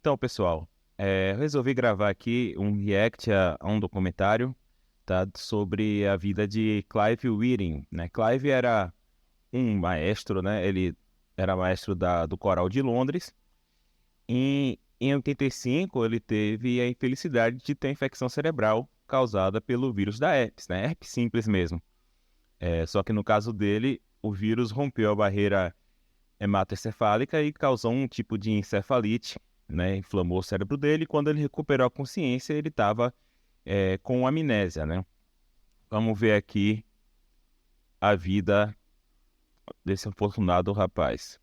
Então, pessoal, eu resolvi gravar aqui um react a um documentário, tá, sobre a vida de Clive Wearing, né? Clive era um maestro, né? Ele era maestro do coral de Londres. Em 85, ele teve a infelicidade de ter infecção cerebral causada pelo vírus da herpes, né? Herpes simples mesmo. Só que no caso dele, o vírus rompeu a barreira hematoencefálica e causou um tipo de encefalite, né? Inflamou o cérebro dele. E quando ele recuperou a consciência, ele estava com amnésia, né? Vamos ver aqui a vida desse afortunado rapaz.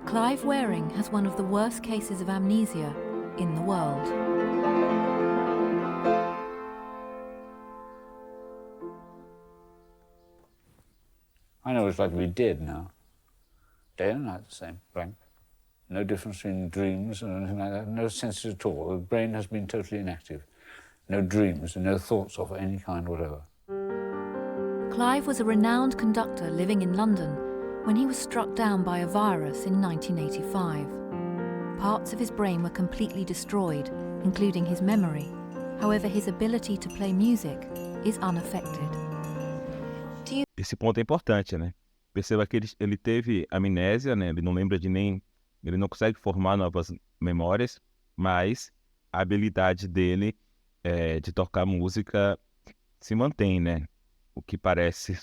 Clive Wearing has one of the worst cases of amnesia in the world. I know it's like to be dead now. Day and night the same, blank. No difference between dreams and anything like that. No senses at all. The brain has been totally inactive. No dreams and no thoughts of any kind whatever. Clive was a renowned conductor living in London when he was struck down by a virus in 1985. Parts of his brain were completely destroyed, including his memory. However, his ability to play music is unaffected. Esse ponto é importante, né? Perceba que ele teve amnésia, né? Ele não lembra ele não consegue formar novas memórias, mas a habilidade dele de tocar música se mantém, né? O que parece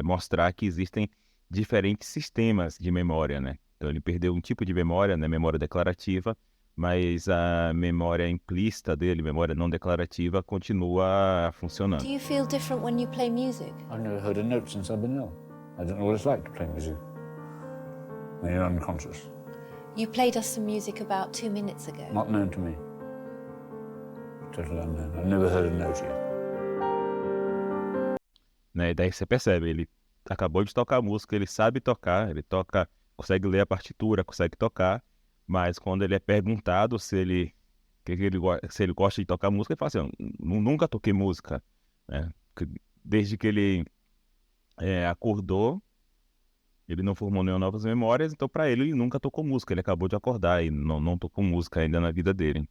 mostrar que existem diferentes sistemas de memória, né? Então ele perdeu um tipo de memória, né? Memória declarativa, mas a memória implícita dele, memória não declarativa, continua funcionando. Do you feel different when you play music? I've never heard a note since I've been ill. I don't know what it's like to play music when you're unconscious. You played us some music about 2 minutes ago. Not known to me. Totally unknown. I've never heard a note yet. Né? E daí você percebe, ele acabou de tocar música, ele sabe tocar, ele toca, consegue ler a partitura, consegue tocar, mas quando ele é perguntado se ele gosta de tocar música, ele fala assim, nunca toquei música, né? Desde que ele acordou, ele não formou nenhuma novas memórias, então para ele nunca tocou música, ele acabou de acordar e não tocou música ainda na vida dele.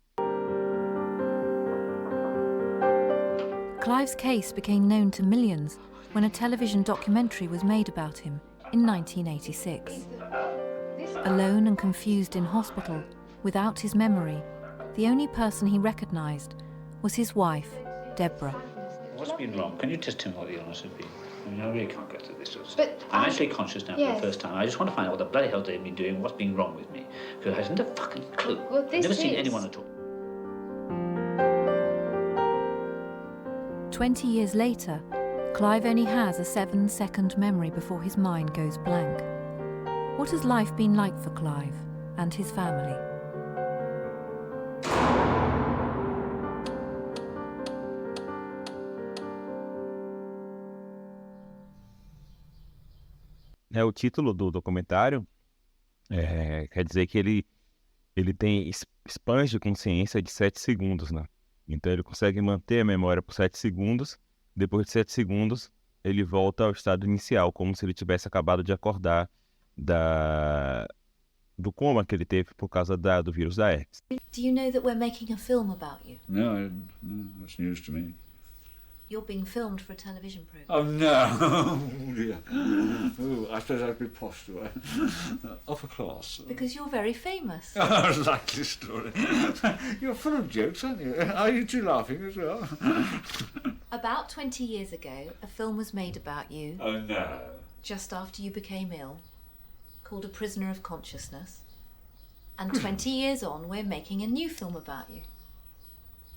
Clive's case became known to millions when a television documentary was made about him in 1986. Alone and confused in hospital, without his memory, the only person he recognised was his wife, Deborah. What's been wrong? Can you just tell me what the illness has been? I mean, I really can't get to this sort of But stuff. I'm actually conscious now for the first time. I just want to find out what the bloody hell they've been doing, what's been wrong with me. Because I haven't a fucking clue. Well, I've this never seen is- anyone at all. 20 years later, Clive only has a 7-second memory before his mind goes blank. What has life been like for Clive and his family? O título do documentário quer dizer que ele tem spans de consciência de 7 segundos, né? Então ele consegue manter a memória por 7 segundos, depois de 7 segundos ele volta ao estado inicial, como se ele tivesse acabado de acordar do coma que ele teve por causa do vírus da herpes. Do you know that we're making a film about you? No, that's news to me. You're being filmed for a television program. Oh, no. Oh, dear. Oh, I suppose I'd be posh, do I? Upper class. Because you're very famous. Likely story. You're full of jokes, aren't you? Are you two laughing as well? About 20 years ago, a film was made about you Oh, no. just after you became ill, called A Prisoner of Consciousness. And 20 years on, we're making a new film about you.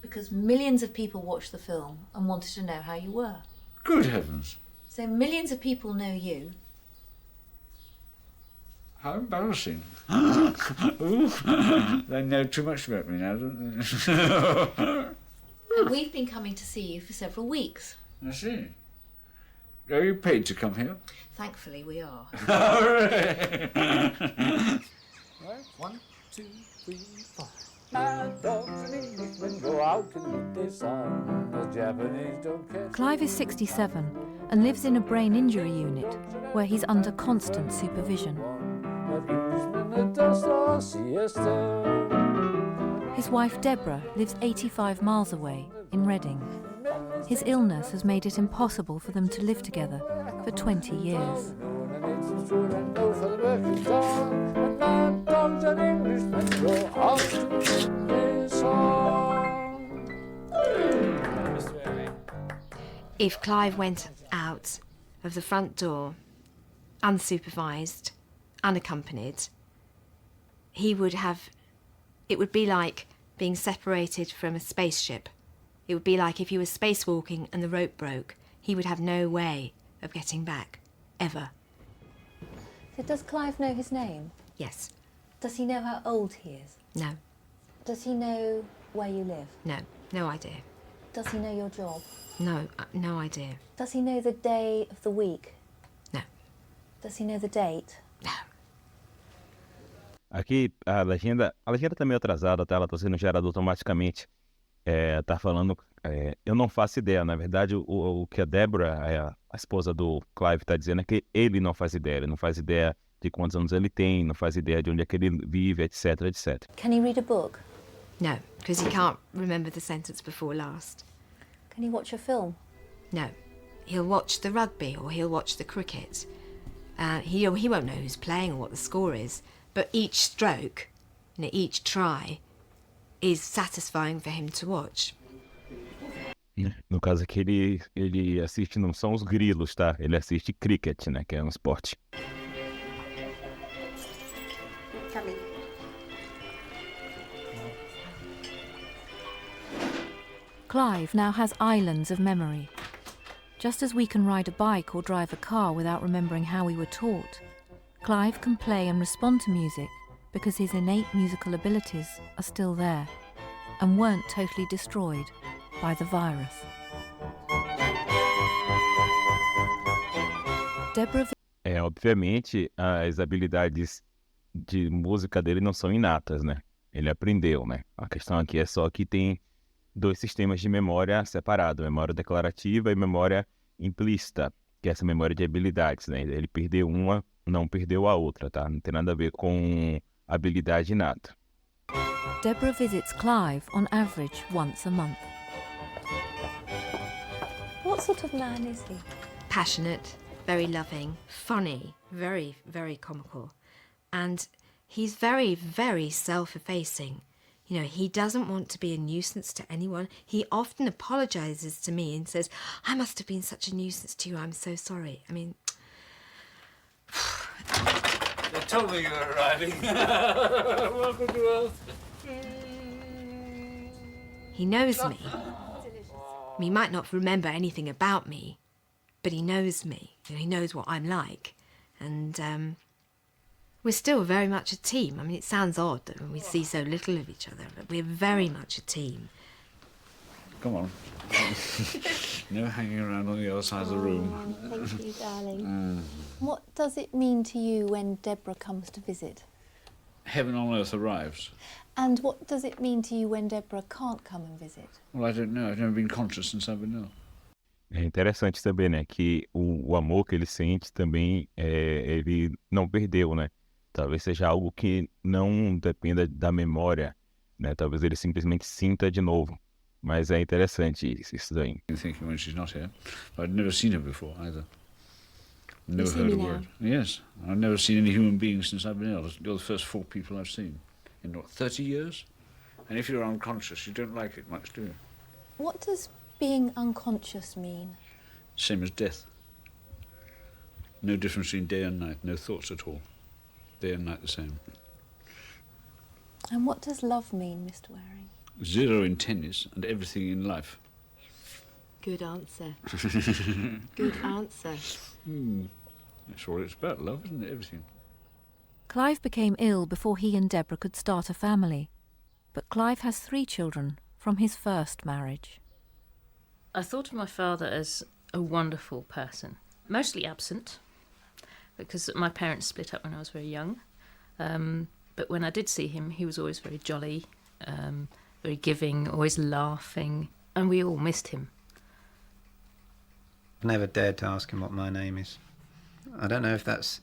Because millions of people watched the film and wanted to know how you were. Good heavens. So millions of people know you. How embarrassing. Ooh, they know too much about me now, don't they? We've been coming to see you for several weeks. I see. Are you paid to come here? Thankfully, we are. Right, 1, 2, 3, 4. Mad dogs and Englishmen go out to meet their son. The Japanese don't care. Clive is 67 and lives in a brain injury unit where he's under constant supervision. But Englishmen at dust are siesta. His wife Deborah lives 85 miles away in Reading. His illness has made it impossible for them to live together for 20 years. If Clive went out of the front door, unsupervised, unaccompanied, it would be like being separated from a spaceship. It would be like if he was spacewalking and the rope broke, he would have no way of getting back, ever. So does Clive know his name? Yes. Does he know how old he is? No. Does he know where you live? No. No idea. Does he know your job? No. No idea. Does he know the day of the week? No. Does he know the date? No. Aqui a legenda tá meio atrasada, tá? Ela tá sendo gerada automaticamente. Tá falando, eu não faço ideia. Na verdade, o que a Deborah, a esposa do Clive, tá dizendo é que ele não faz ideia. Ele não faz ideia de quantos anos ele tem, não faz ideia de onde é que ele vive, etc, etc. Can he read a book? No, because he can't remember the sentence before last. Can he watch a film? No. He'll watch the rugby or he'll watch the cricket. He won't know who's playing or what the score is, but each stroke, each try, is satisfying for him to watch. No caso aqui, ele assiste, não são os grilos, tá? Ele assiste cricket, né? Que é um esporte. Clive now has islands of memory. Just as we can ride a bike or drive a car without remembering how we were taught, Clive can play and respond to music because his innate musical abilities are still there and weren't totally destroyed by the virus. Deborah... Obviamente, as habilidades de música dele não são inatas, né? Ele aprendeu, né? A questão aqui é só que tem dois sistemas de memória separados, memória declarativa e memória implícita, que é essa memória de habilidades, né? Ele perdeu uma, não perdeu a outra, tá? Não tem nada a ver com habilidade inata. Deborah visits Clive on average once a month. What sort of man is he? Passionate, very loving, funny, very, very comical. And he's very, very self-effacing. You know, he doesn't want to be a nuisance to anyone. He often apologises to me and says, I must have been such a nuisance to you, I'm so sorry. I mean... They told me you were arriving. Welcome to Earth. He knows me. He might not remember anything about me, but he knows me. You know, he knows what I'm like. And we're still very much a team. I mean, it sounds odd that we see so little of each other, but we're very much a team. Come on. No hanging around on the other side of the room. Thank you, darling. What does it mean to you when Deborah comes to visit? Heaven on earth arrives. And what does it mean to you when Deborah can't come and visit? Well, I don't know. I've never been conscious since I've been ill. É interessante também, né? Que o amor que ele sente também, ele não perdeu, né? Talvez seja algo que não dependa da memória, né? Talvez ele simplesmente sinta de novo. Mas é interessante isso daí. I'm thinking when she's not here. But I'd never seen her before either. Never see heard me a now? word. Yes. I've never seen any human beings since I've been ill. You're the first 4 people I've seen in, what, 30 years? And if you're unconscious, you don't like it much, do you? What does being unconscious mean? Same as death. No difference between day and night, no thoughts at all. Day and night the same. And what does love mean, Mr. Wearing? 0 in tennis and everything in life. Good answer. Good answer. That's all it's about, love, isn't it? Everything. Clive became ill before he and Deborah could start a family. But Clive has 3 children from his first marriage. I thought of my father as a wonderful person, mostly absent, because my parents split up when I was very young. But when I did see him, he was always very jolly, very giving, always laughing, and we all missed him. I never dared to ask him what my name is. I don't know if that's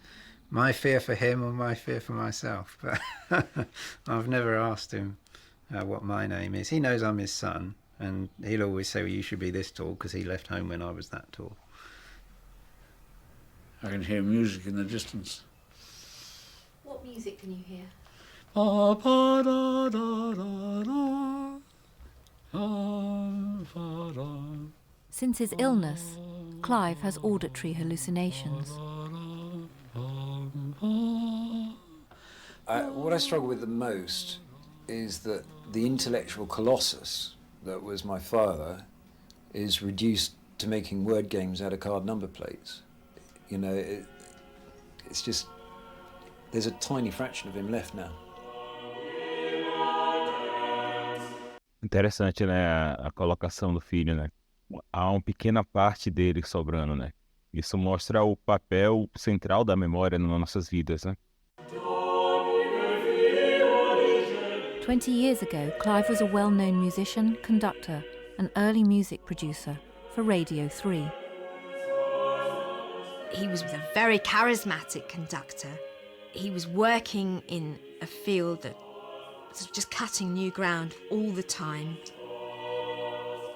my fear for him or my fear for myself, but I've never asked him what my name is. He knows I'm his son, and he'll always say, well, you should be this tall, because he left home when I was that tall. I can hear music in the distance. What music can you hear? Since his illness, Clive has auditory hallucinations. What I struggle with the most is that the intellectual colossus that was my father is reduced to making word games out of card number plates. You know, it's just, there's a tiny fraction of him left now. Interessante, né, a colocação do filho, né? Há uma pequena parte dele sobrando, né? Isso mostra o papel central da memória nas nossas vidas, né? 20 years ago, Clive was a well-known musician, conductor, and early music producer for Radio 3. He was a very charismatic conductor. He was working in a field that was just cutting new ground all the time.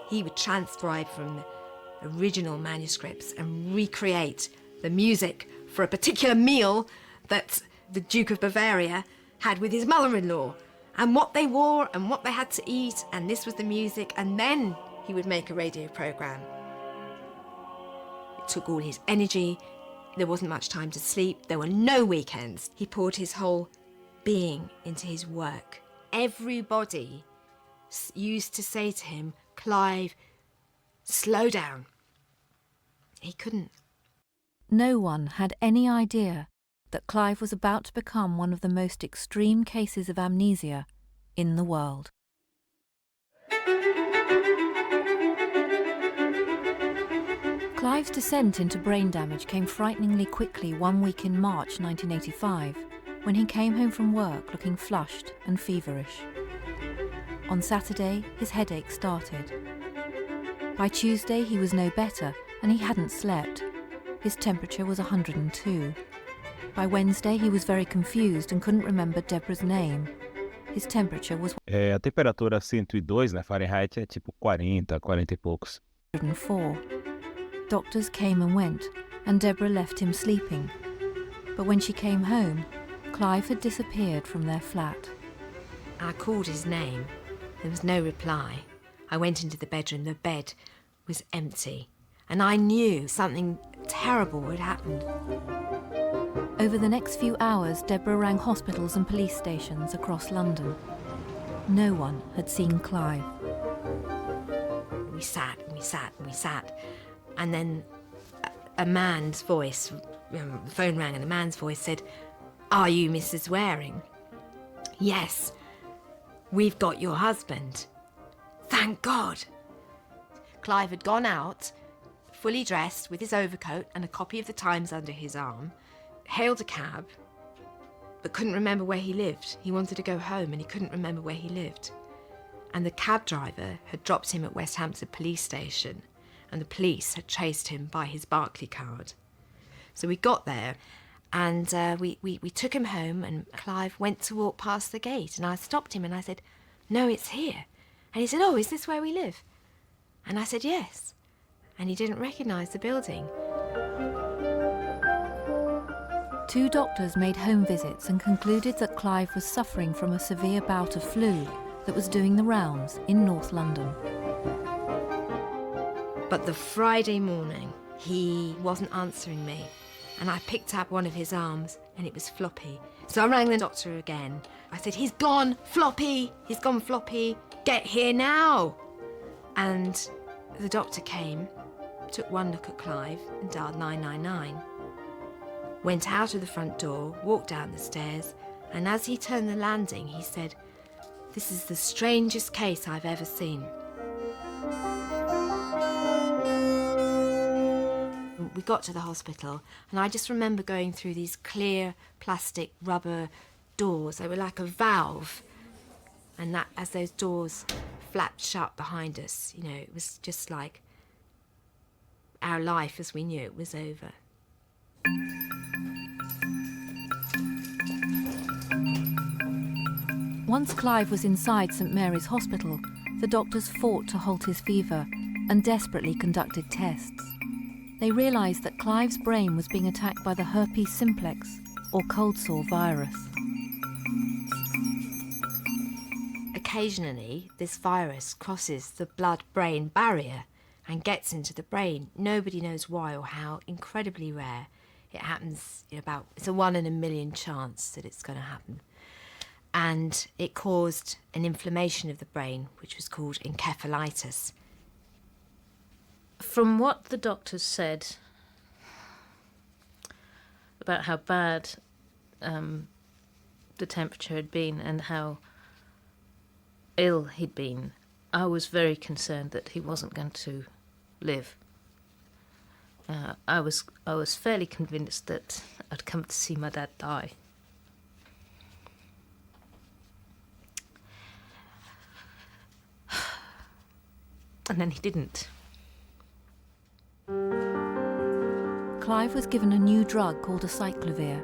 He would transcribe from the original manuscripts and recreate the music for a particular meal that the Duke of Bavaria had with his mother-in-law, and what they wore and what they had to eat, and this was the music, and then he would make a radio programme. It took all his energy. There wasn't much time to sleep. There were no weekends. He poured his whole being into his work. Everybody used to say to him, Clive, slow down. He couldn't. No one had any idea that Clive was about to become one of the most extreme cases of amnesia in the world. Clive's descent into brain damage came frighteningly quickly 1 week in March 1985, when he came home from work looking flushed and feverish. On Saturday, his headache started. By Tuesday, he was no better, and he hadn't slept. His temperature was 102. By Wednesday, he was very confused and couldn't remember Deborah's name. His temperature was A temperatura 102, né, Fahrenheit, é tipo 40, 40 e poucos. 104. Doctors came and went, and Deborah left him sleeping. But when she came home, Clive had disappeared from their flat. I called his name. There was no reply. I went into the bedroom. The bed was empty, and I knew something terrible had happened. Over the next few hours, Deborah rang hospitals and police stations across London. No one had seen Clive. We sat and we sat and we sat, and then a man's voice, the phone rang and a man's voice said, "Are you Mrs. Wearing?" "Yes, we've got your husband." Thank God. Clive had gone out, fully dressed, with his overcoat and a copy of the Times under his arm, hailed a cab, but couldn't remember where he lived. He wanted to go home and he couldn't remember where he lived. And the cab driver had dropped him at West Hampstead police station, and the police had traced him by his Barclay card. So we got there, and we took him home, and Clive went to walk past the gate, and I stopped him and I said, "No, it's here." And he said, "Oh, is this where we live?" And I said, "Yes." And he didn't recognise the building. 2 doctors made home visits and concluded that Clive was suffering from a severe bout of flu that was doing the rounds in North London. But the Friday morning, he wasn't answering me, and I picked up one of his arms, and it was floppy. So I rang the doctor again. I said, "He's gone floppy, he's gone floppy, get here now." And the doctor came, took one look at Clive and dialed 999. Went out of the front door, walked down the stairs, and as he turned the landing, he said, "This is the strangest case I've ever seen." got to the hospital, and I just remember going through these clear plastic rubber doors. They were like a valve, and that as those doors flapped shut behind us, you know, it was just like our life as we knew it was over. Once Clive was inside St Mary's Hospital, the doctors fought to halt his fever and desperately conducted tests. They realised that Clive's brain was being attacked by the herpes simplex, or cold sore virus. Occasionally, this virus crosses the blood-brain barrier and gets into the brain. Nobody knows why or how, incredibly rare. It happens it's a 1 in a million chance that it's going to happen. And it caused an inflammation of the brain, which was called encephalitis. From what the doctors said about how bad the temperature had been and how ill he'd been, I was very concerned that he wasn't going to live. I was fairly convinced that I'd come to see my dad die. And then he didn't. Clive was given a new drug called acyclovir.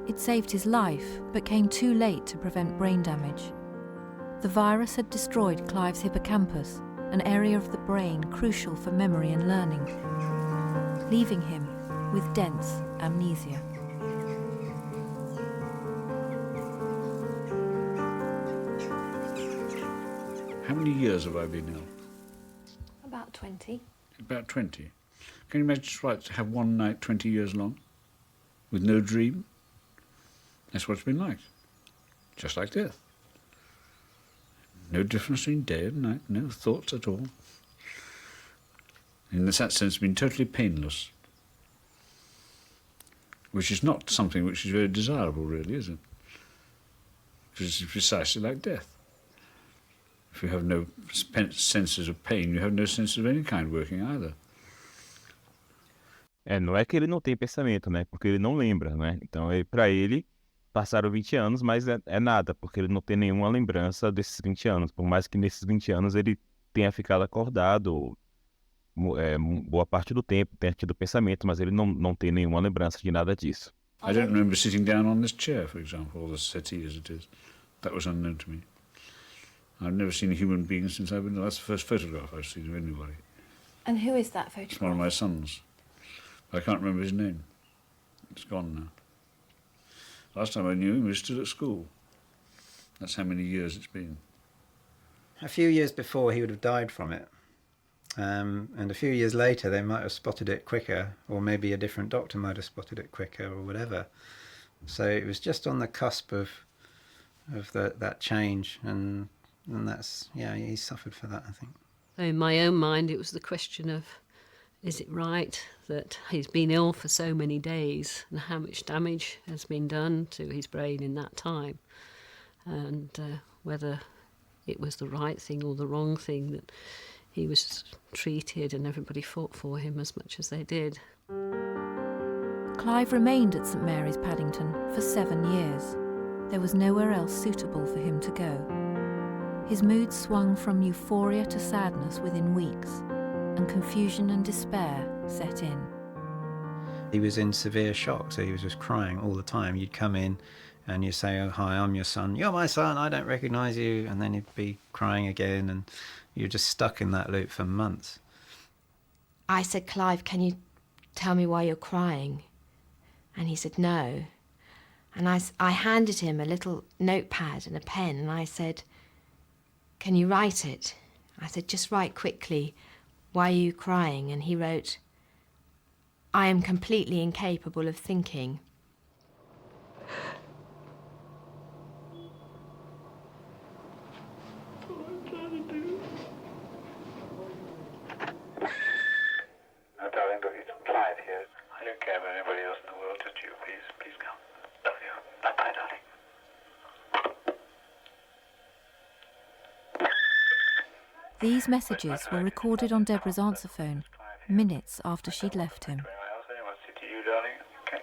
It saved his life, but came too late to prevent brain damage. The virus had destroyed Clive's hippocampus, an area of the brain crucial for memory and learning, leaving him with dense amnesia. How many years have I been ill? About 20. About 20. Can you imagine what it's like to have one night 20 years long? With no dream? That's what it's been like. Just like death. No difference between day and night, no thoughts at all. In that sense, it's been totally painless. Which is not something which is very desirable, really, is it? Because it's precisely like death. If you have no senses of pain, you have no sense of any kind working either. Não é que ele não tem pensamento, né? Porque ele não lembra, né? Então, para ele, passaram 20 anos, mas é nada, porque ele não tem nenhuma lembrança desses 20 anos. Por mais que nesses 20 anos ele tenha ficado acordado boa parte do tempo, tenha tido pensamento, mas ele não tem nenhuma lembrança de nada disso. I don't remember sitting down on this chair, for example, or the settee as it is. That was unknown to me. I've never seen a human being since I've been... That's the first photograph I've seen of anybody. And who is that It's photograph? one of my sons. I can't remember his name. It's gone now. Last time I knew him, he was still at school. That's how many years it's been. A few years before, he would have died from it. And a few years later, they might have spotted it quicker, or maybe a different doctor might have spotted it quicker, or whatever. So it was just on the cusp of that change, and that's, yeah, he suffered for that, I think. In my own mind, it was the question of, is it right that he's been ill for so many days, and how much damage has been done to his brain in that time, and whether it was the right thing or the wrong thing that he was treated and everybody fought for him as much as they did. Clive remained at St Mary's Paddington for 7 years. There was nowhere else suitable for him to go. His mood swung from euphoria to sadness within weeks, and confusion and despair set in. He was in severe shock, so he was just crying all the time. You'd come in and you'd say, "Oh, hi, I'm your son." "You're my son, I don't recognise you." And then he'd be crying again, and you're just stuck in that loop for months. I said, "Clive, can you tell me why you're crying?" And he said, "No." And I handed him a little notepad and a pen, and I said, "Can you write it?" I said, "Just write quickly, why are you crying?" And he wrote, "I am completely incapable of thinking." No, darling, look, it's Clive here. I don't care about anybody else in the world, just you, please. Please come. Love you. Bye-bye, darling. These messages were recorded on Deborah's answer phone minutes after she'd left him. I also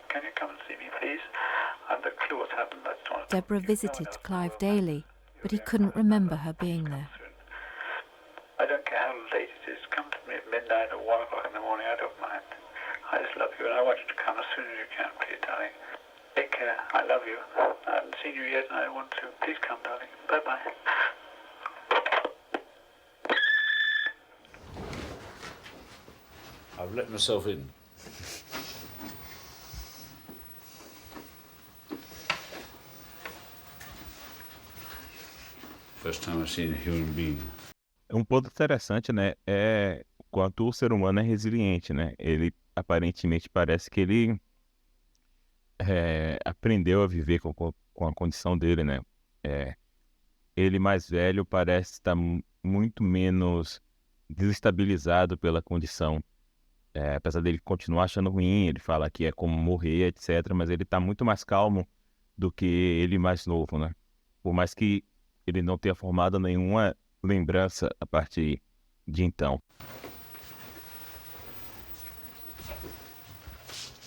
can you come and see me, please? And the clue what's happened, I just want to... Deborah visited Clive daily, but he couldn't remember her being there. I don't care how late it is. Come to me at midnight or 1 o'clock in the morning. I don't mind. I just love you, and I want you to come as soon as you can, please, darling. Take care. I love you. I haven't seen you yet, and I want to. Please come, darling. Bye-bye. I've let myself in. First time I've seen a human being. Um ponto interessante, né, é o quanto o ser humano é resiliente, né? Ele aparentemente parece que ele aprendeu a viver com a condição dele, né? Ele mais velho parece estar muito menos desestabilizado pela condição. Apesar dele continuar achando ruim, ele fala que é como morrer, etc. Mas ele está muito mais calmo do que ele mais novo, né? Por mais que ele não tenha formado nenhuma lembrança a partir de então.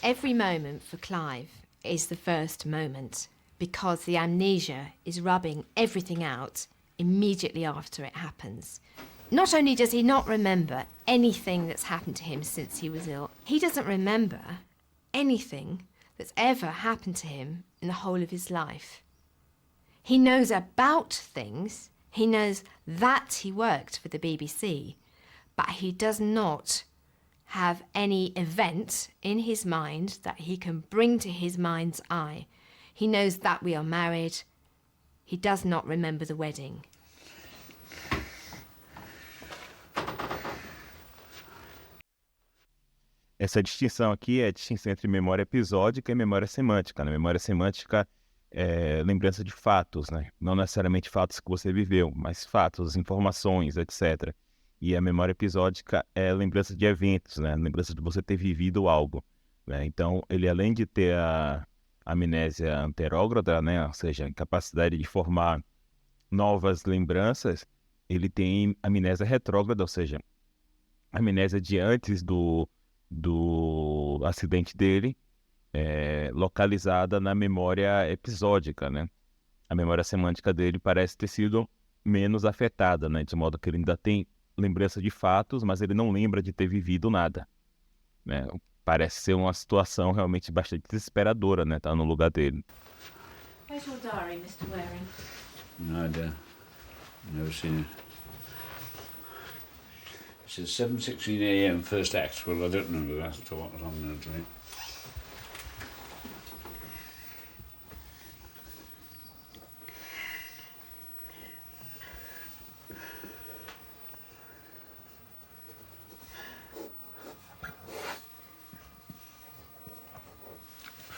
Every moment for Clive is the first moment because the amnesia is rubbing everything out immediately after it happens. Not only does he not remember anything that's happened to him since he was ill, he doesn't remember anything that's ever happened to him in the whole of his life. He knows about things, he knows that he worked for the BBC, but he does not have any event in his mind that he can bring to his mind's eye. He knows that we are married. He does not remember the wedding. Essa distinção aqui é a distinção entre memória episódica e memória semântica, né? Memória semântica é lembrança de fatos, né? Não necessariamente fatos que você viveu, mas fatos, informações, etc. E a memória episódica é lembrança de eventos, né? Lembrança de você ter vivido algo, né? Então, ele além de ter a amnésia anterógrada, né? Ou seja, a incapacidade de formar novas lembranças, ele tem amnésia retrógrada, ou seja, a amnésia de antes do acidente dele, localizada na memória episódica, né? A memória semântica dele parece ter sido menos afetada, né? De modo que ele ainda tem lembrança de fatos, mas ele não lembra de ter vivido nada, né? Parece ser uma situação realmente bastante desesperadora, né? Tá no lugar dele. Where's your diary, Mr. Wearing? No idea. Never seen it. It says 7:16 a.m. first act. Well, I don't remember that at all. What was on there today?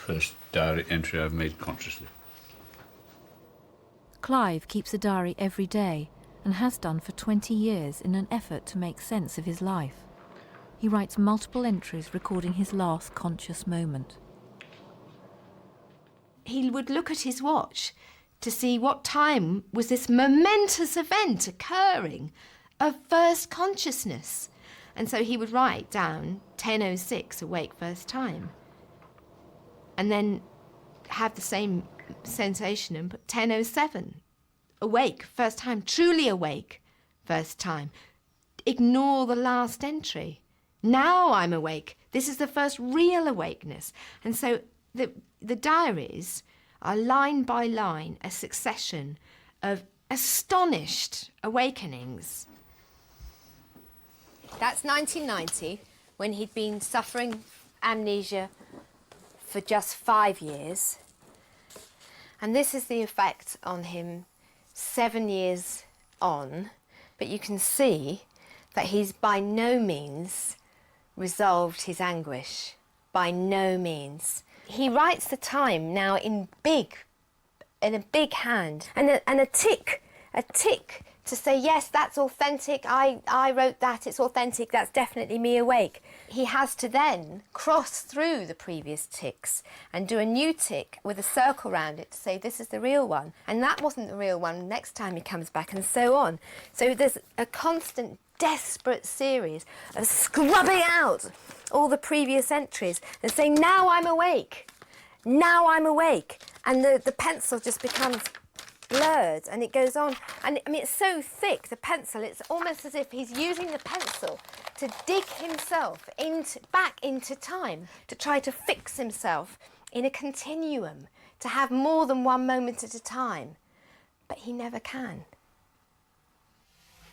First diary entry I've made consciously. Clive keeps a diary every day and has done for 20 years in an effort to make sense of his life. He writes multiple entries recording his last conscious moment. He would look at his watch to see what time was this momentous event occurring of first consciousness. And so he would write down 10:06 awake first time. And then have the same sensation and put 10:07 awake first time, truly awake first time. Ignore the last entry. Now I'm awake. This is the first real awakeness. And so the diaries are line by line a succession of astonished awakenings. That's 1990, when he'd been suffering amnesia for just 5 years. And this is the effect on him 7 years on. But you can see that he's by no means resolved his anguish. By no means. He writes the time now in a big hand, and a tick to say, yes, that's authentic, I wrote that, it's authentic, that's definitely me awake. He has to then cross through the previous ticks and do a new tick with a circle round it to say this is the real one, and that wasn't the real one next time he comes back, and so on. So there's a constant desperate series of scrubbing out all the previous entries and saying, now I'm awake. now I'm awake. And the pencil just becomes blurred and it goes on. And I mean, it's so thick, the pencil, it's almost as if he's using the pencil to dig himself back into time, to try to fix himself in a continuum, to have more than one moment at a time. But he never can.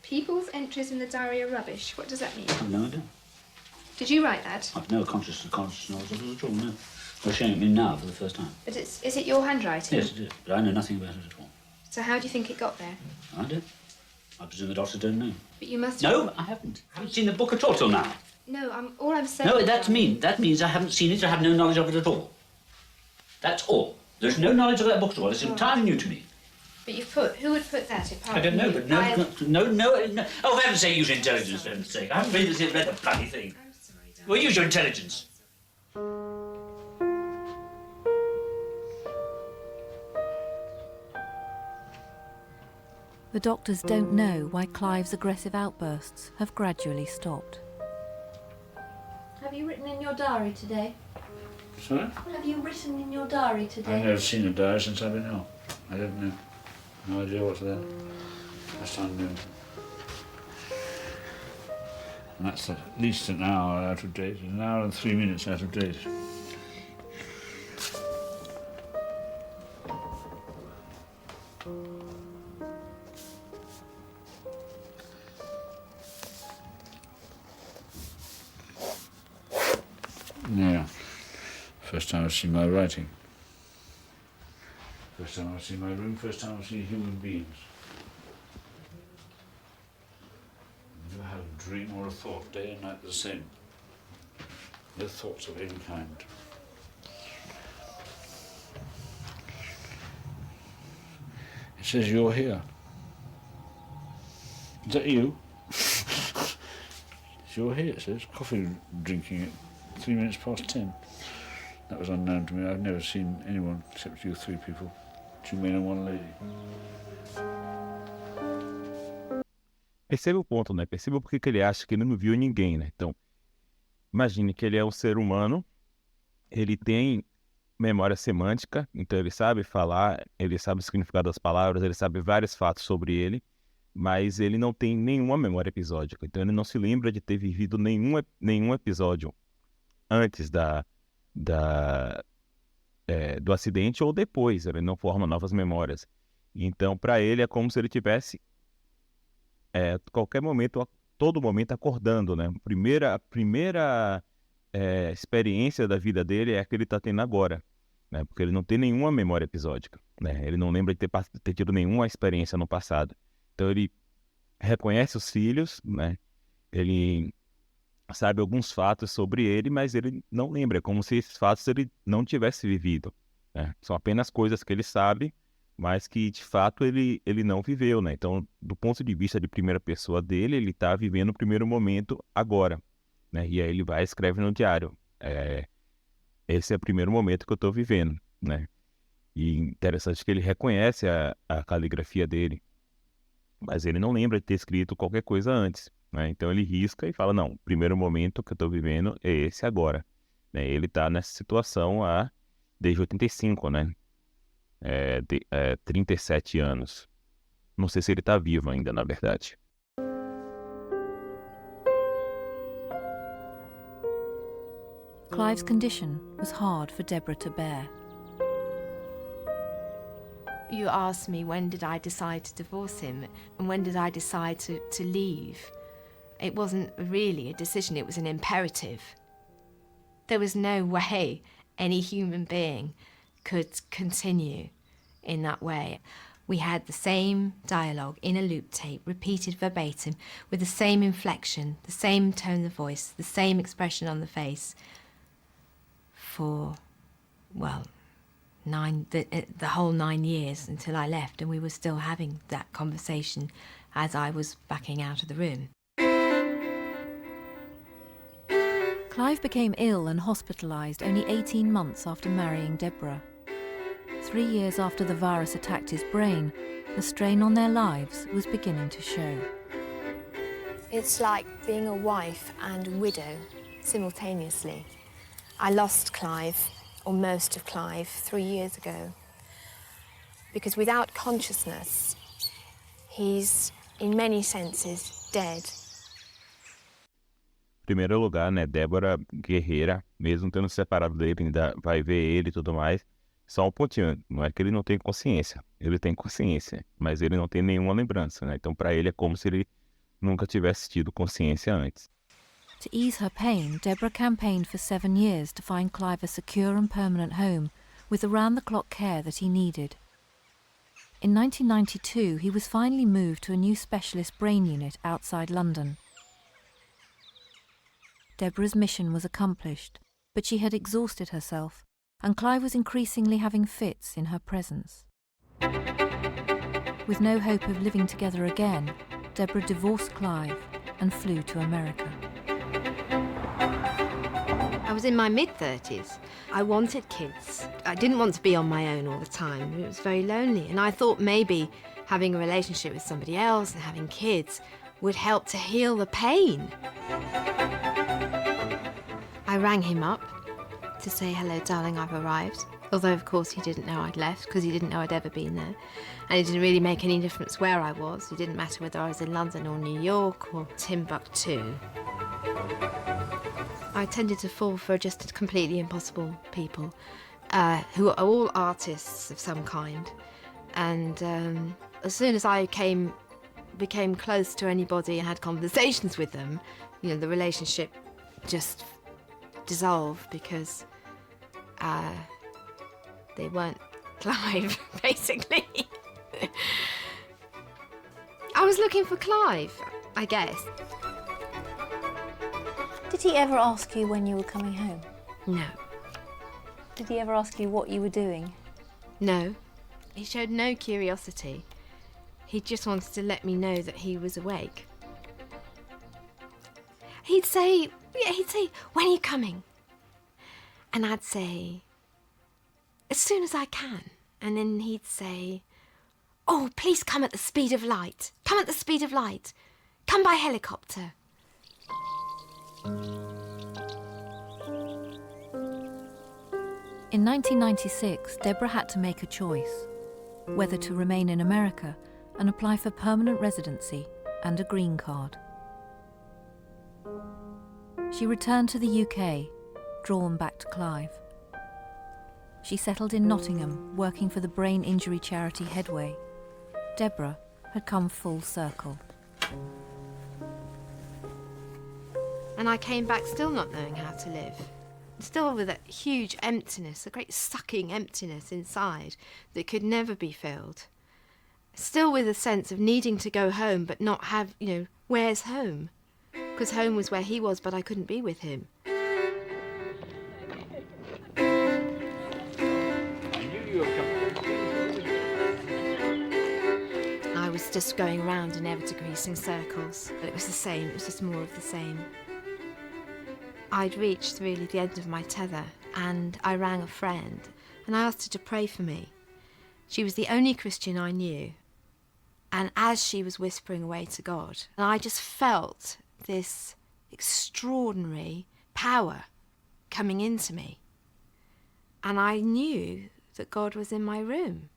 People's entries in the diary are rubbish. What does that mean? I've no idea. Did you write that? I've no conscious knowledge of it at all, no. You're showing it me now for the first time. But is it your handwriting? Yes, it is, but I know nothing about it at all. So how do you think it got there? I don't. I presume the doctors don't know. But you must... No, I haven't. I haven't seen the book at all till now. No, all I'm saying... No, that means I haven't seen it, I have no knowledge of it at all. That's all. There's no knowledge of that book at all. It's entirely new to me. But you've put... Who would put that apart? I don't know, but no. Oh, for heaven's sake, use your intelligence, for heaven's sake. I haven't read the bloody thing. I'm sorry, darling. Well, use your intelligence. The doctors don't know why Clive's aggressive outbursts have gradually stopped. Have you written in your diary today? Sorry? Have you written in your diary today? I've never seen a diary since I've been ill. I don't know. No idea what's there. That's unknown. And that's at least an hour out of date, an hour and 3 minutes out of date. Yeah. First time I've seen my writing. First time I've seen my room, first time I've seen human beings. Never had a dream or a thought, day and night the same. No thoughts of any kind. It says you're here. Is that you? You're here, it says. Coffee drinking at 3 minutes past 10. That was unknown to me. I've never seen anyone except you three people. 2 men and 1 lady. Perceba o ponto, né? Perceba porque que ele acha que ele não viu ninguém, né? Então, imagine que ele é um ser humano, ele tem memória semântica, então ele sabe falar, ele sabe o significado das palavras, ele sabe vários fatos sobre ele, mas ele não tem nenhuma memória episódica. Então ele não se lembra de ter vivido nenhum episódio antes do acidente ou depois, ele não forma novas memórias. Então, para ele, é como se ele tivesse qualquer momento, todo momento acordando, né? A primeira experiência da vida dele é a que ele está tendo agora, né? Porque ele não tem nenhuma memória episódica, né? Ele não lembra de ter tido nenhuma experiência no passado. Então, ele reconhece os filhos, né? Ele sabe alguns fatos sobre ele, mas ele não lembra. É como se esses fatos ele não tivesse vivido, né? São apenas coisas que ele sabe, mas que, de fato, ele não viveu, né? Então, do ponto de vista de primeira pessoa dele, ele está vivendo o primeiro momento agora, né? E aí ele vai e escreve no diário. Esse é o primeiro momento que eu estou vivendo, né? E interessante que ele reconhece a caligrafia dele, mas ele não lembra de ter escrito qualquer coisa antes, né? Então ele risca e fala, não, o primeiro momento que eu estou vivendo é esse agora, né? Ele está nessa situação desde 85, né? 37 anos. Não sei se ele está vivo ainda, na verdade. Clive's condition was hard for Deborah to bear. You asked me when did I decide to divorce him and when did I decide to leave. It wasn't really a decision, it was an imperative. There was no way any human being could continue in that way. We had the same dialogue in a loop tape, repeated verbatim, with the same inflection, the same tone of voice, the same expression on the face for, well, the whole 9 years until I left, and we were still having that conversation as I was backing out of the room. Clive became ill and hospitalised only 18 months after marrying Deborah. 3 years after the virus attacked his brain, the strain on their lives was beginning to show. It's like being a wife and widow simultaneously. I lost Clive or most of Clive, 3 years ago. Because without consciousness, he's, in many senses, dead. Primeiro lugar, né, Débora, guerreira, mesmo tendo se separado dele, ainda vai ver ele e tudo mais. Só um pontinho, não é que ele não tem consciência, ele tem consciência, mas ele não tem nenhuma lembrança, né? Então para ele é como se ele nunca tivesse tido consciência antes. To ease her pain, Deborah campaigned for 7 years to find Clive a secure and permanent home with around-the-clock care that he needed. In 1992, he was finally moved to a new specialist brain unit outside London. Deborah's mission was accomplished, but she had exhausted herself, and Clive was increasingly having fits in her presence. With no hope of living together again, Deborah divorced Clive and flew to America. I was in my mid-30s. I wanted kids. I didn't want to be on my own all the time. It was very lonely. And I thought maybe having a relationship with somebody else and having kids would help to heal the pain. I rang him up to say, hello, darling, I've arrived. Although, of course, he didn't know I'd left because he didn't know I'd ever been there. And it didn't really make any difference where I was. It didn't matter whether I was in London or New York or Timbuktu. I tended to fall for just completely impossible people who are all artists of some kind. And as soon as I became close to anybody and had conversations with them, you know, the relationship just dissolved because they weren't Clive, basically. I was looking for Clive, I guess. Did he ever ask you when you were coming home? No. Did he ever ask you what you were doing? No. He showed no curiosity. He just wanted to let me know that he was awake. He'd say, when are you coming? And I'd say, as soon as I can. And then he'd say, oh, please come at the speed of light. Come at the speed of light. Come by helicopter. In 1996, Deborah had to make a choice, whether to remain in America and apply for permanent residency and a green card. She returned to the UK, drawn back to Clive. She settled in Nottingham, working for the brain injury charity Headway. Deborah had come full circle. And I came back still not knowing how to live. Still with a huge emptiness, a great sucking emptiness inside that could never be filled. Still with a sense of needing to go home but not have, where's home? Because home was where he was, but I couldn't be with him. I was just going round in ever-decreasing circles. It was the same, it was just more of the same. I'd reached really the end of my tether, and I rang a friend and I asked her to pray for me. She was the only Christian I knew, and as she was whispering away to God, and I just felt this extraordinary power coming into me, and I knew that God was in my room.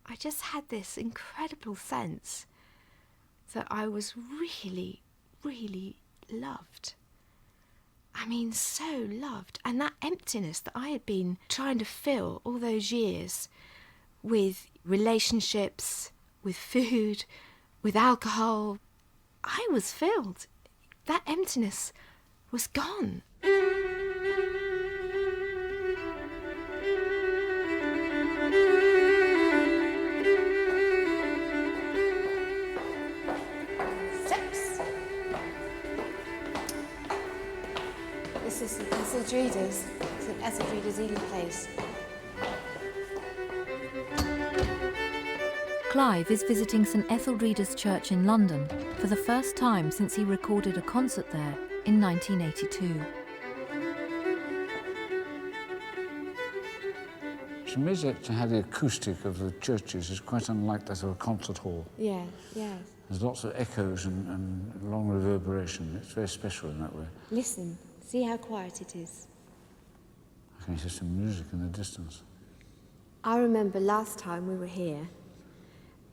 I just had this incredible sense that I was really, really loved. I mean, so loved. And that emptiness that I had been trying to fill all those years with relationships, with food, with alcohol, I was filled. That emptiness was gone. This is Etheldreda's. It's an Etheldreda's eating place. Clive is visiting St Etheldreda's Church in London for the first time since he recorded a concert there in 1982. It's amazing to have the acoustic of the churches is quite unlike that of a concert hall. Yeah, yeah. There's lots of echoes and long reverberation. It's very special in that way. Listen, see how quiet it is. I Can you hear some music in the distance? I remember last time we were here,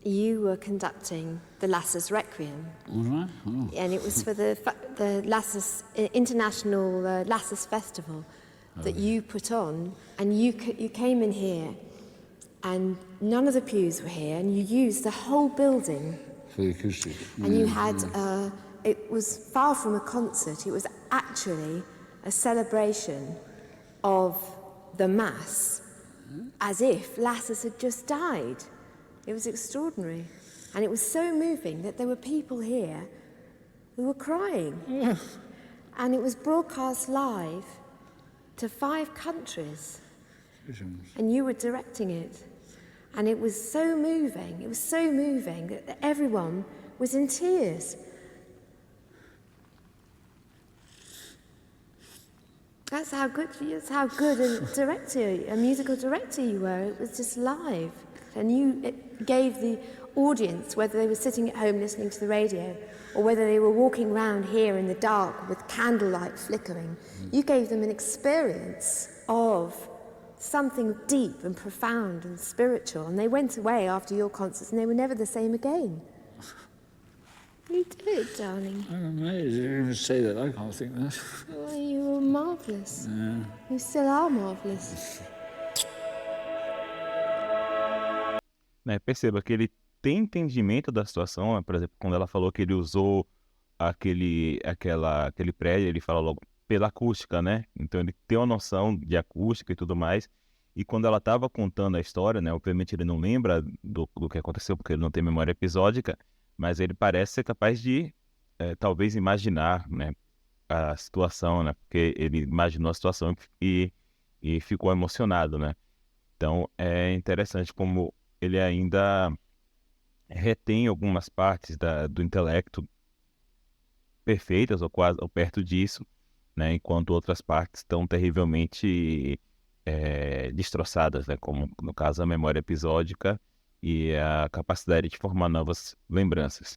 you were conducting the Lasses Requiem. Was I? Oh. And it was for the Lasses, International Lasses Festival that you put on. And you came in here, and none of the pews were here, and you used the whole building. For the acoustic. And you had, it was far from a concert, it was actually a celebration of the Mass, as if Lasses had just died. It was extraordinary. And it was so moving that there were people here who were crying. And it was broadcast live to 5 countries. And you were directing it. And it was so moving that everyone was in tears. That's how good a musical director you were. It was just live. And it gave the audience, whether they were sitting at home listening to the radio or whether they were walking around here in the dark with candlelight flickering, you gave them an experience of something deep and profound and spiritual. And they went away after your concerts and they were never the same again. You did, darling. I'm amazed you even say that. I can't think that. Oh, you were marvellous. Yeah. You still are marvellous. Né, perceba que ele tem entendimento da situação, né? Por exemplo, quando ela falou que ele usou aquele prédio, ele fala logo pela acústica, né? Então ele tem uma noção de acústica e tudo mais. E quando ela estava contando a história, né? Obviamente ele não lembra do que aconteceu, porque ele não tem memória episódica, mas ele parece ser capaz de, talvez, imaginar, né, a situação, né? Porque ele imaginou a situação e ficou emocionado, né? Então é interessante como ele ainda retém algumas partes do intelecto perfeitas ou quase ou perto disso, né, enquanto outras partes estão terrivelmente destroçadas, né, como no caso a memória episódica e a capacidade de formar novas lembranças.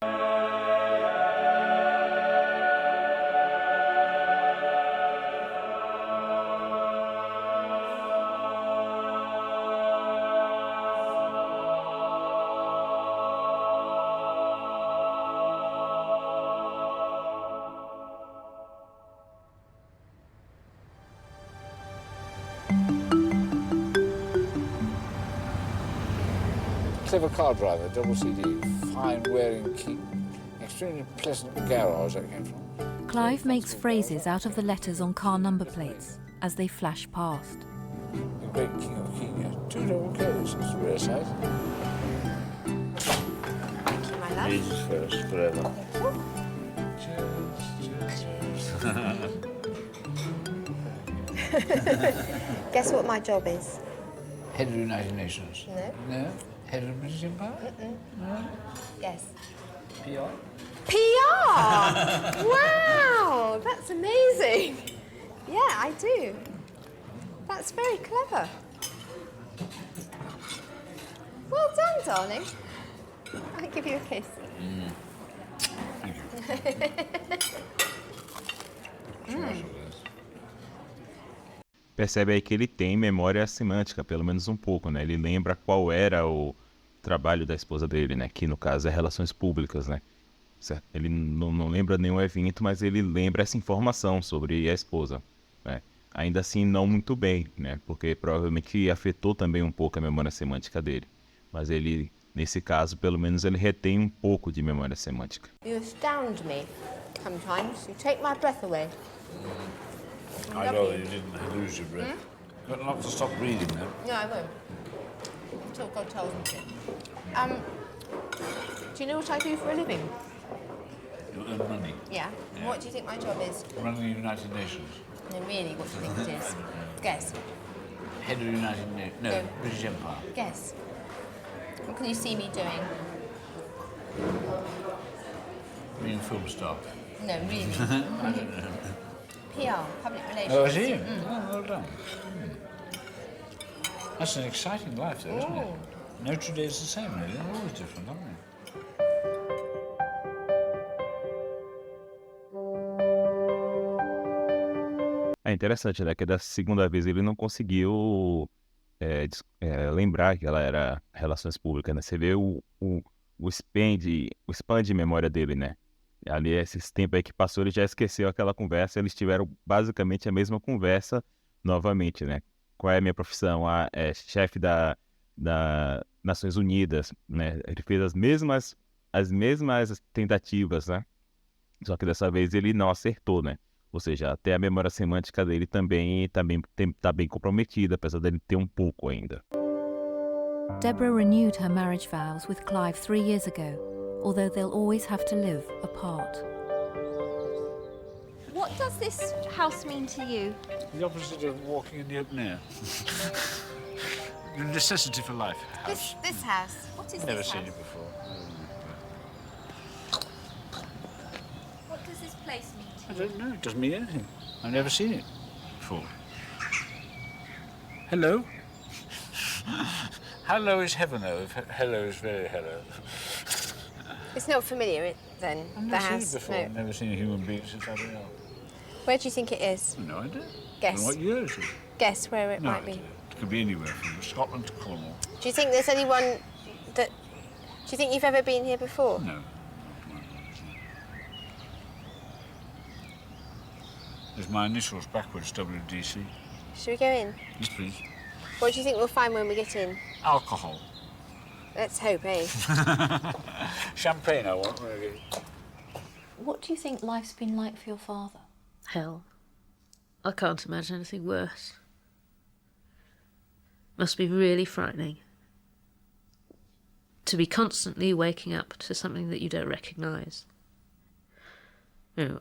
Clever car driver, double CD, fine wearing key, extremely pleasant garage that came from. Clive makes phrases out of the letters on car number plates as they flash past. The great king of King, yeah. 2 double Ks, it's a rare sight. Thank you, my love. Ages first, forever. Guess what my job is? Head of the United Nations. No. No? Head of the British Empire? No? Yes. PR? PR! Wow, that's amazing. Yeah, I do. That's very clever. Well done, darling. I'll give you a kiss. Thank you. Percebe aí que ele tem memória semântica, pelo menos um pouco, né? Ele lembra qual era o trabalho da esposa dele, né? Que no caso é relações públicas, né? Certo? Ele não lembra nenhum evento, mas ele lembra essa informação sobre a esposa, né? Ainda assim, não muito bem, né? Porque provavelmente afetou também um pouco a memória semântica dele. Mas ele, nesse caso, pelo menos ele retém um pouco de memória semântica. You astound me sometimes. You take my breath away. I know you didn't lose your breath. You've got not to stop reading now. No, I won't. Until God tells me to. Do you know what I do for a living? You earn money. Yeah. Yeah. What do you think my job is? Running the United Nations. No, really, what do you think it is? Guess. Head of the United Nations. No, No. British Empire. Guess. What can you see me doing? Being a film star. No, really. I don't know. PR, public relations. Oh, is he? Oh, well done. That's an exciting life, though, isn't it? No 2 days the same, really. They're always different, aren't they? É interessante, né? Que da segunda vez ele não conseguiu lembrar que ela era relações públicas, né? Você vê o span de memória dele, né? Ali, esses tempos aí que passou, ele já esqueceu aquela conversa, eles tiveram basicamente a mesma conversa novamente, né? Qual é a minha profissão? É chefe da Nações Unidas, né? Ele fez as mesmas tentativas, né? Só que dessa vez ele não acertou, né? Ou seja, até a memória semântica dele também tá bem comprometida, apesar dele ter um pouco ainda. Deborah renewed her marriage vows with Clive 3 years ago, although they'll always have to live apart. What does this house mean to you? The opposite of walking in the open air. The necessity for life. This house. What is Never this seen house? it before. What does this place mean to I you? don't know. It doesn't mean anything. I've never seen it before. Hello? Hello is heaven, though. Hello is very hello. It's not familiar then, I've the never house? seen it before. No. I've never seen a human being since I've been out. Where do you think it is? No idea. Guess. What year is it? Guess where it No might idea. be. It could be anywhere from Scotland to Cornwall. Do you think there's anyone that... Do you think you've ever been here before? No. There's my initials backwards, WDC. Should we go in? Yes, please. What do you think we'll find when we get in? Alcohol. Let's hope, eh? Champagne, I want, really. What do you think life's been like for your father? Hell. I can't imagine anything worse. Must be really frightening. To be constantly waking up to something that you don't recognise. You know,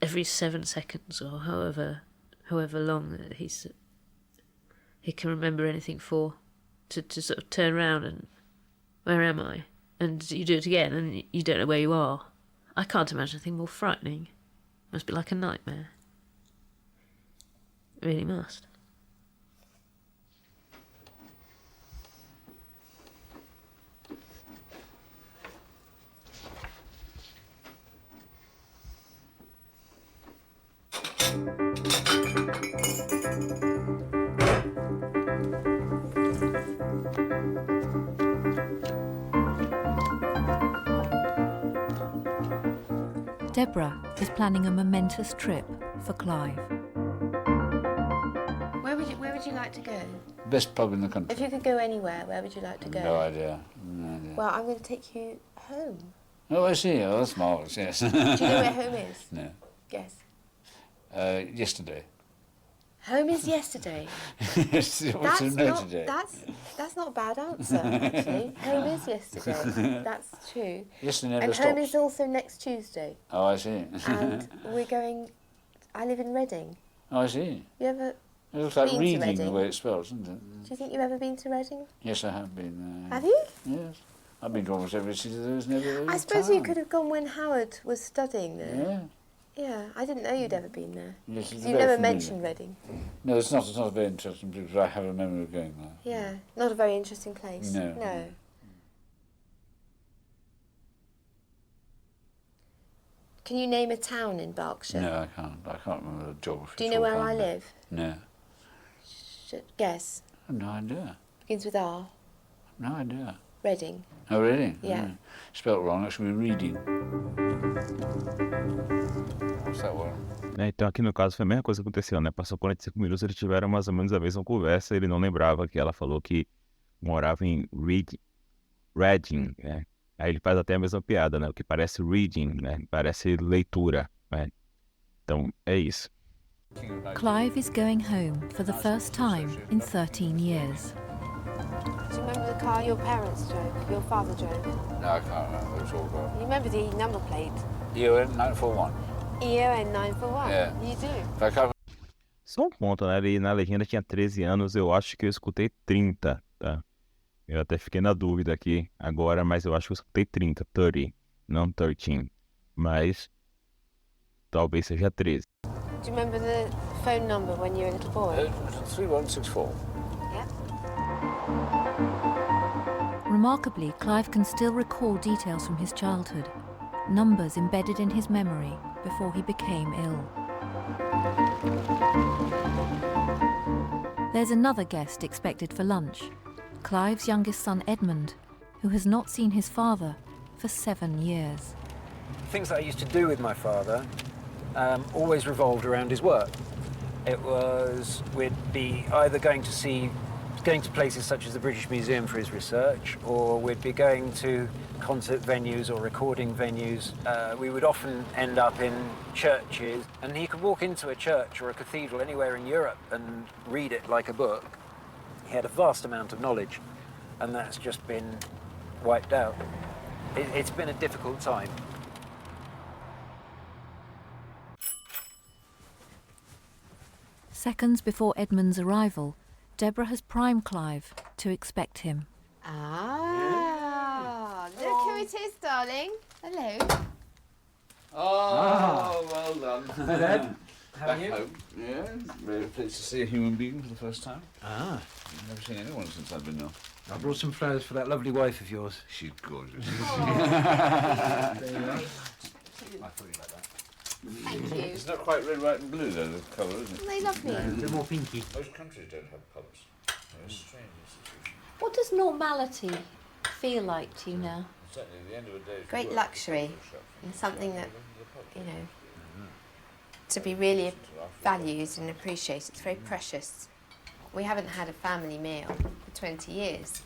every 7 seconds or however long that he can remember anything for. To sort of turn around and, where am I? And you do it again and you don't know where you are. I can't imagine anything more frightening. Must be like a nightmare. It really must. Deborah is planning a momentous trip for Clive. Where would you like to go? Best pub in the country. If you could go anywhere, where would you like to go? No idea. No idea. Well, I'm going to take you home. Oh, I see. Oh, that's marvellous, yes. Do you know where home is? No. Guess. Yesterday. Home is yesterday. Yes, what's That's no not, today? that's not a bad answer, actually. Home is yesterday. That's true. Yesterday never And stops. home is also next Tuesday. Oh, I see. And we're going... I live in Reading. Oh, I see. You ever... It looks like Been to reading the Reading? way it spells, doesn't it? Do you think you've ever been to Reading? Yes, I have been. Have you? Yes. I've been to almost every city there is, never every I suppose you town. could have gone when Howard was studying there. Yeah. Yeah, I didn't know you'd ever been there. Yes, it's You very never familiar. mentioned Reading. No, it's not a very interesting place, but I have a memory of going there. Yeah, not a very interesting place. No. No. Can you name a town in Berkshire? No, I can't. I can't remember the geography. Do you know where I live? No. Guess. I've no idea. Begins with R. No idea. Reading. Oh, really? Yeah. Spelt wrong, that should be reading. What's that one? Então aqui no caso foi a mesma coisa que aconteceu, né? Passou 45 minutos, eles tiveram mais ou menos a mesma conversa, ele não lembrava que ela falou que morava em Reading, né? Aí ele faz até a mesma piada, né? O que parece reading, né? Parece leitura, né? Então é isso. Clive is going home for the first time in 13 years. Do you remember the car your parents drove? Your father drove? No, I can't remember. It was all gone. You remember the number plate? EON 941. EON 941? Yeah. You do? If I can't Só um ponto, né? Ele na legenda tinha 13 anos, eu acho que eu escutei 30, tá? Eu até fiquei na dúvida aqui agora, mas eu acho que eu escutei 30, não 13. Mas talvez seja 13. Do you remember the phone number when you were a little boy? 3164. Yeah. Remarkably, Clive can still recall details from his childhood, numbers embedded in his memory before he became ill. There's another guest expected for lunch, Clive's youngest son Edmund, who has not seen his father for 7 years. Things that I used to do with my father always revolved around his work. It was, we'd be either going to places such as the British Museum for his research, or we'd be going to concert venues or recording venues. We would often end up in churches, and he could walk into a church or a cathedral anywhere in Europe and read it like a book. He had a vast amount of knowledge, and that's just been wiped out. It's been a difficult time. Seconds before Edmund's arrival, Deborah has primed Clive to expect him. Ah, look who it is, darling. Hello. Oh, well done. Hi, Dad. How are you? Home. Yeah, very pleased to see a human being for the first time. Ah. I've never seen anyone since I've been ill. I brought some flowers for that lovely wife of yours. She's gorgeous. There you are. I thought you like that. Thank you. It's not quite red, white and blue though, the colour, is it? They love me. A bit more pinky. Most countries don't have colours. They're a strange institution. What does normality feel like to you now? Certainly at the end of a day's Great work, luxury, and something that, you know, to be really valued and appreciated. It's very precious. We haven't had a family meal for 20 years.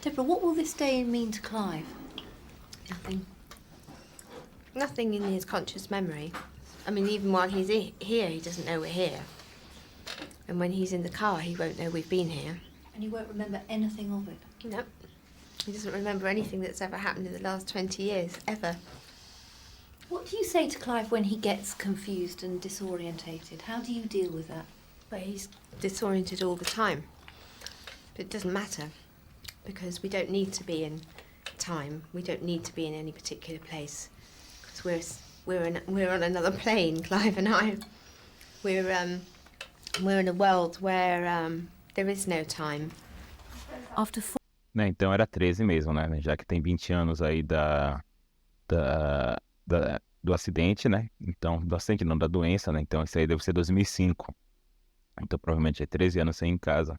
Deborah, what will this day mean to Clive? Nothing. Nothing in his conscious memory. I mean, even while he's here, he doesn't know we're here. And when he's in the car, he won't know we've been here. And you won't remember anything of it? Nope. He doesn't remember anything that's ever happened in the last 20 years, ever. What do you say to Clive when he gets confused and disorientated? How do you deal with that? Well, he's disoriented all the time. But it doesn't matter, because we don't need to be in time. We don't need to be in any particular place, because we're on another plane, Clive and I. We're in a world where there is no time. After 4 Né, então era 13 mesmo, né? Já que tem 20 anos aí do acidente, né? Então, do acidente não, da doença, né? Então isso aí deve ser 2005. Então provavelmente é 13 anos sem ir em casa.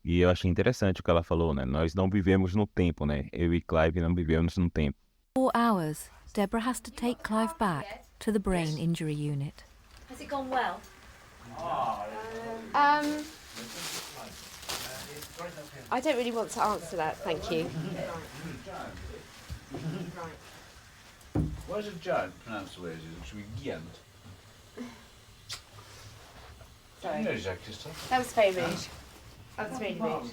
E eu achei interessante o que ela falou, né? Nós não vivemos no tempo, né? Eu e Clive não vivemos no tempo. 4 hours, Deborah has to take Clive back to the brain injury unit. Has it gone well? I don't really want to answer that, thank you. Why is a giant pronounced the way it is? It should be giant. Sorry. You know, Jacques, Christophe. That was very rude. That was really rude.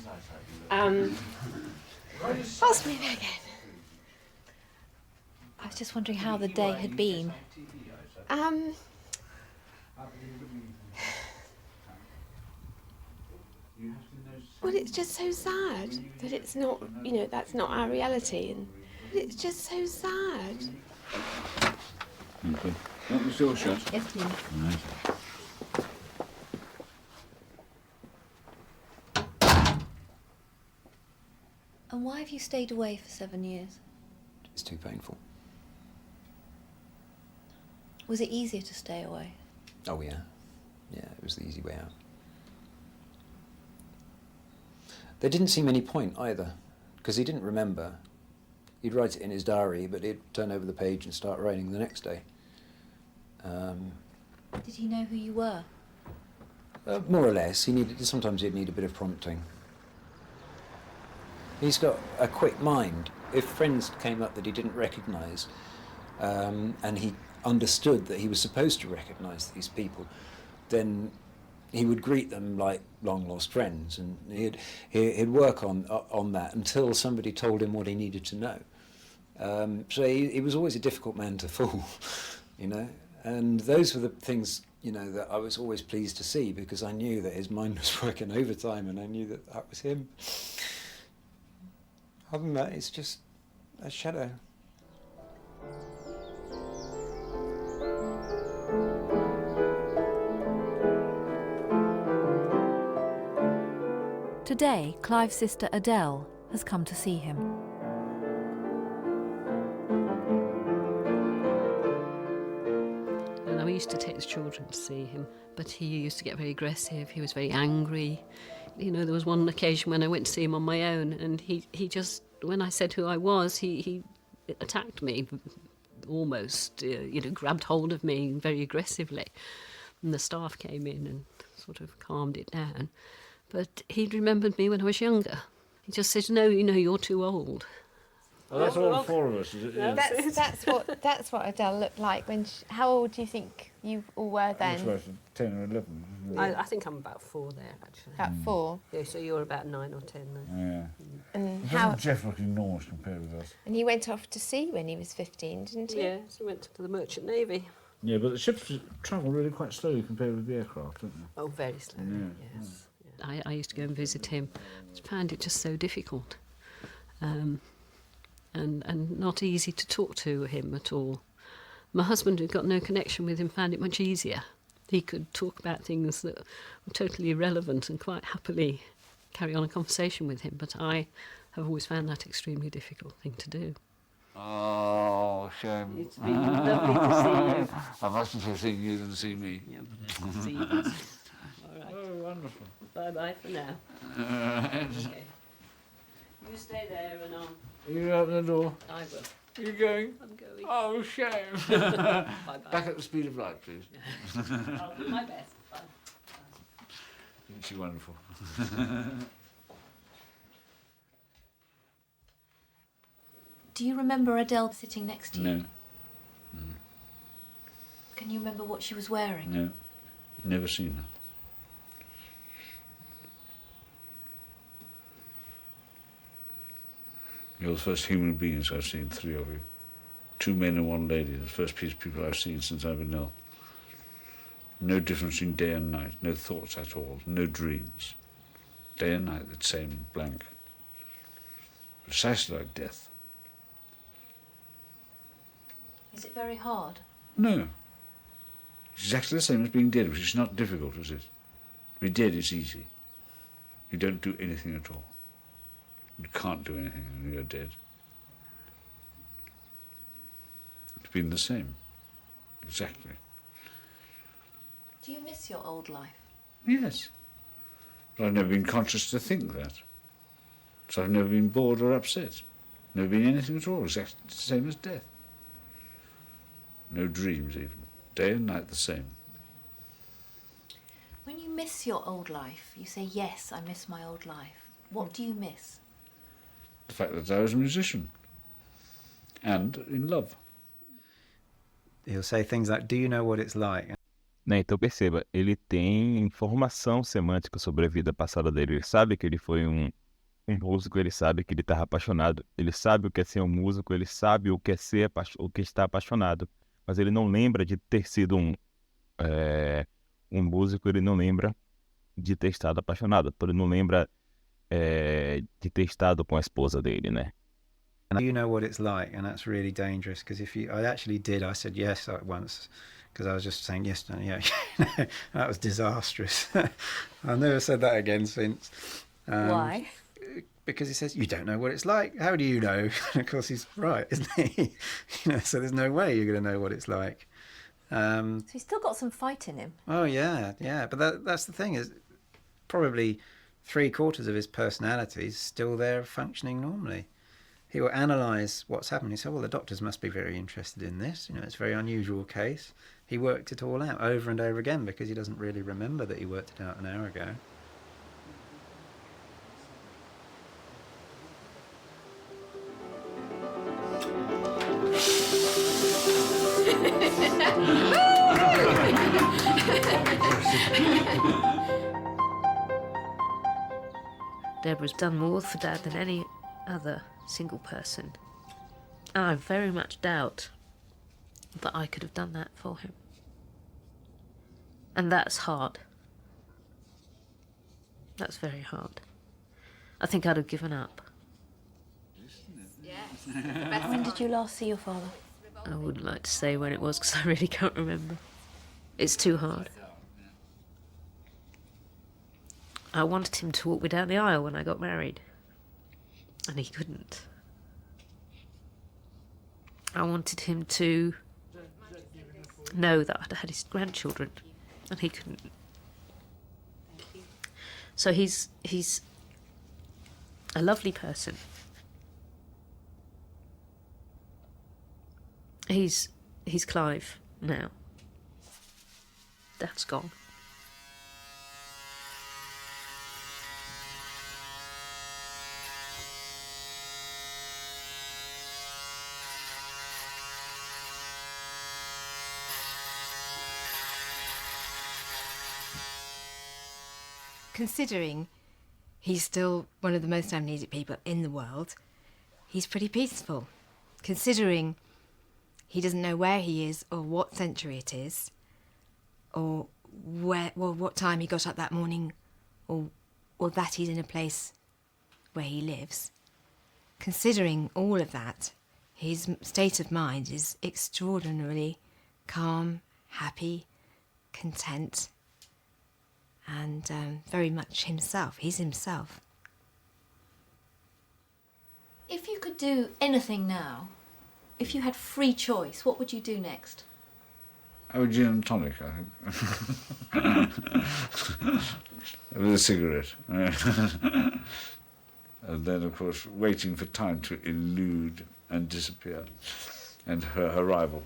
Ask me that again. I was just wondering how the day had been. Well, it's just so sad that it's not, you know, that's not our reality, and it's just so sad. Okay. Want the door shut? Yes, please. Right. And why have you stayed away for 7 years? It's too painful. Was it easier to stay away? Oh, yeah. Yeah, it was the easy way out. There didn't seem any point either, because he didn't remember. He'd write it in his diary, but he'd turn over the page and start writing the next day. Did he know who you were? More or less. Sometimes he'd need a bit of prompting. He's got a quick mind. If friends came up that he didn't recognise, and he understood that he was supposed to recognise these people, then he would greet them like long-lost friends, and he'd work on that until somebody told him what he needed to know. So he was always a difficult man to fool, you know. And those were the things, you know, that I was always pleased to see, because I knew that his mind was working overtime, and I knew that that was him. Other than that, it's just a shadow. Today, Clive's sister Adele has come to see him. we used to take the children to see him, but he used to get very aggressive. He was very angry. There was one occasion when I went to see him on my own, and he just, when I said who I was, he attacked me, almost, grabbed hold of me very aggressively. And the staff came in and sort of calmed it down. But he'd remembered me when I was younger. He just said, no, you're too old. Oh, that's all four of us, is it? Yeah. That's what Adele looked like when. How old do you think you all were then? I was 10 or 11. I think I'm about 4 there, actually. About 4. Yeah, so you're about 9 or 10 then. Yeah. And Doesn't Jeff look enormous compared with us? And he went off to sea when he was 15, didn't he? Yes, he went to the Merchant Navy. Yeah, but the ships travel really quite slowly compared with the aircraft, don't they? Oh, very slowly, yes. Yeah. I used to go and visit him. I found it just so difficult. And not easy to talk to him at all. My husband, who'd got no connection with him, found it much easier. He could talk about things that were totally irrelevant and quite happily carry on a conversation with him, but I have always found that extremely difficult thing to do. Oh, shame. It's been lovely to see you. I must prefer seeing you than see me. Yeah, see you. All right. Oh, wonderful. Bye-bye for now. Okay. You stay there and I'll... You open the door? I will. Are you going? I'm going. Oh, shame. Bye-bye. Back at the speed of light, please. I'll do my best. Bye. Isn't she wonderful? Do you remember Adele sitting next to you? No. Can you remember what she was wearing? No. Never seen her. You're the first human beings I've seen, 3 of you. 2 men and 1 lady, the first piece of people I've seen since I've been ill. No difference in day and night, no thoughts at all, no dreams. Day and night, the same blank. Precisely like death. Is it very hard? No. It's exactly the same as being dead, which is not difficult, is it? To be dead is easy. You don't do anything at all. You can't do anything when you're dead. It's been the same. Exactly. Do you miss your old life? Yes. But I've never been conscious to think that. So I've never been bored or upset. Never been anything at all, exactly the same as death. No dreams even. Day and night the same. When you miss your old life, you say, yes, I miss my old life. What do you miss? The fact that I was a musician. And in love. He'll say things like, do you know what it's like? Né, então perceba, ele tem informação semântica sobre a vida passada dele. Ele sabe que ele foi um músico, ele sabe que ele estava apaixonado. Ele sabe o que é ser um músico, ele sabe o que é ser o que está apaixonado. Mas ele não lembra de ter sido um músico, ele não lembra de ter estado apaixonado. Ele não lembra de ter estado com a esposa dele, né? And you know what it's like, and that's really dangerous, because I actually did, I said yes once, because I was just saying yes, no, yeah, that was disastrous. I've never said that again since. Why? Because he says, you don't know what it's like. How do you know? And of course he's right, isn't he? So there's no way you're going to know what it's like. So he's still got some fight in him. Oh yeah. But that's the thing, is probably 3/4 of his personality is still there functioning normally. He will analyse what's happened. He said, well, the doctors must be very interested in this. It's a very unusual case. He worked it all out over and over again because he doesn't really remember that he worked it out an hour ago. Deborah's done more for Dad than any other single person. And I very much doubt that I could have done that for him. And that's hard. That's very hard. I think I'd have given up. When did you last see your father? I wouldn't like to say when it was because I really can't remember. It's too hard. I wanted him to walk me down the aisle when I got married. And he couldn't. I wanted him to know that I'd had his grandchildren, and he couldn't. So he's a lovely person. He's Clive now. Dad's gone. Considering he's still one of the most amnesic people in the world, he's pretty peaceful. Considering he doesn't know where he is or what century it is, or what time he got up that morning, or that he's in a place where he lives. Considering all of that, his state of mind is extraordinarily calm, happy, content, and very much himself. He's himself. If you could do anything now, if you had free choice, what would you do next? I would gin and tonic, I think. With a cigarette. And then, of course, waiting for time to elude and disappear, and her arrival.